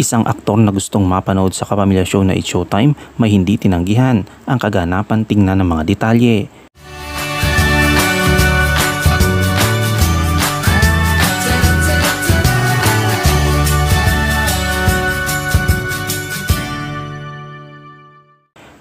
Isang aktor na gustong mapanood sa kapamilya show na It's Showtime may hindi tinanggihan ang kaganapan tingnan ng mga detalye.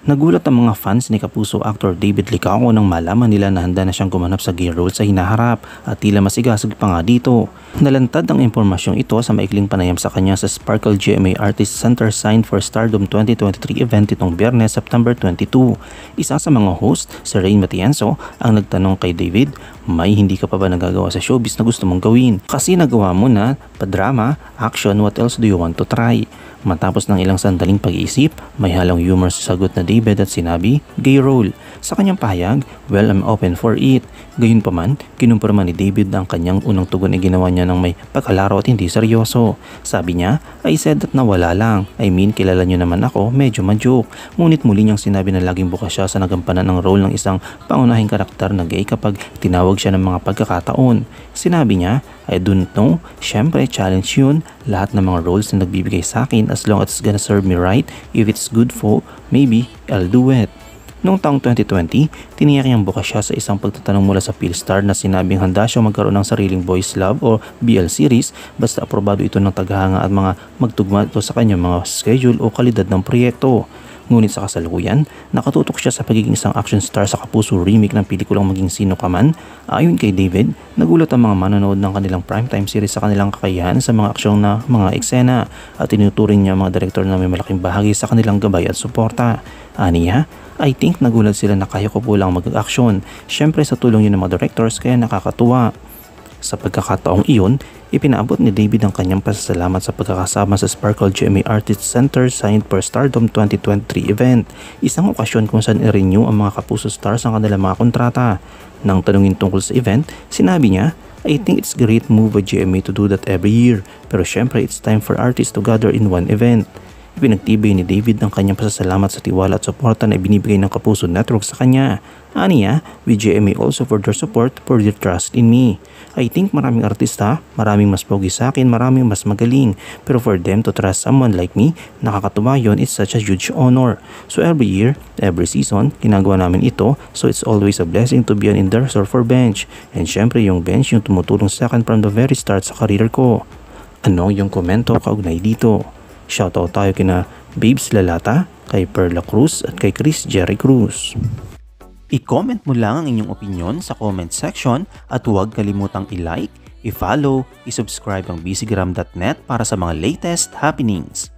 Nagulat ang mga fans ni Kapuso actor David Licao nang malaman nila na handa na siyang gumanap sa gay role sa hinaharap at tila masigasig pa nga dito. Nalantad ang impormasyong ito sa maikling panayam sa kanya sa Sparkle GMA Artist Center Sign for Stardom 2023 event itong Biyernes, September 22. Isa sa mga host, si Rain Matienzo, ang nagtanong kay David, may hindi ka pa ba nagagawa sa showbiz na gusto mong gawin? Kasi nagawa mo na, pa-drama, action, what else do you want to try? Matapos ng ilang sandaling pag-iisip, may halong humor sa sagot na David at sinabi, gay role. Sa kanyang pahayag, well, I'm open for it. Gayunpaman, kinumpirma ni David na ang kanyang unang tugon ay ginawa niya ng may pagkalaro at hindi seryoso. Sabi niya, I said that nawala lang. I mean, kilala niyo naman ako, medyo ma-joke. Ngunit muli niyang sinabi na laging bukas siya sa nagampanan ng role ng isang pangunahing karakter na gay kapag tinawag siya ng mga pagkakataon. Sinabi niya, I don't know, syempre challenge yun. Lahat ng mga roles na nagbibigay sa akin as long as it's gonna serve me right, if it's good for, maybe I'll do it. Noong taong 2020, tiniyak niyang bukas siya sa isang pagtatanong mula sa Philstar na sinabing handa siya magkaroon ng sariling boys love o BL series basta aprobado ito ng taghanga at mga magtugma ito sa kanyang mga schedule o kalidad ng proyekto. Ngunit sa kasalukuyan, nakatutok siya sa pagiging isang action star sa Kapuso remake ng pelikulang Maging Sino Ka Man. Ayon kay David, nagulat ang mga manonood ng kanilang primetime series sa kanilang kakayahan sa mga aksyong na mga eksena at tinuturing niya mga direktor na may malaking bahagi sa kanilang gabay at suporta. Aniya, I think nagulat sila na kaya ko po lang mag-aksyon. Syempre sa tulong yun ng mga directors kaya nakakatuwa. Sa pagkakataong iyon, ipinaabot ni David ang kanyang pasasalamat sa pagkakasama sa Sparkle GMA Artist Center Signed for Stardom 2023 event, isang okasyon kung saan i-renew ang mga Kapuso stars ang kanilang mga kontrata. Nang tanungin tungkol sa event, sinabi niya, I think it's a great move by GMA to do that every year, pero syempre it's time for artists to gather in one event. Ipinagtibay ni David ang kanyang pasasalamat sa tiwala at suporta na ibinibigay ng Kapuso Network sa kanya. Aniya, with GMA also for their support, for their trust in me. I think maraming artista, maraming mas pogi sa akin, maraming mas magaling. Pero for them to trust someone like me, nakakatuwa yun, it's such a huge honor. So every year, every season, ginagawa namin ito, so it's always a blessing to be an endorser for bench. And syempre yung bench yung tumutulong sa akin from the very start sa career ko. Ano yung komento kaugnay dito? Shoutout tayo kina Babes Lalata, kay Perla Cruz at kay Chris Jerry Cruz. I-comment mo lang ang inyong opinion sa comment section at huwag kalimutang i-like, i-follow, i-subscribe ang bcgram.net para sa mga latest happenings.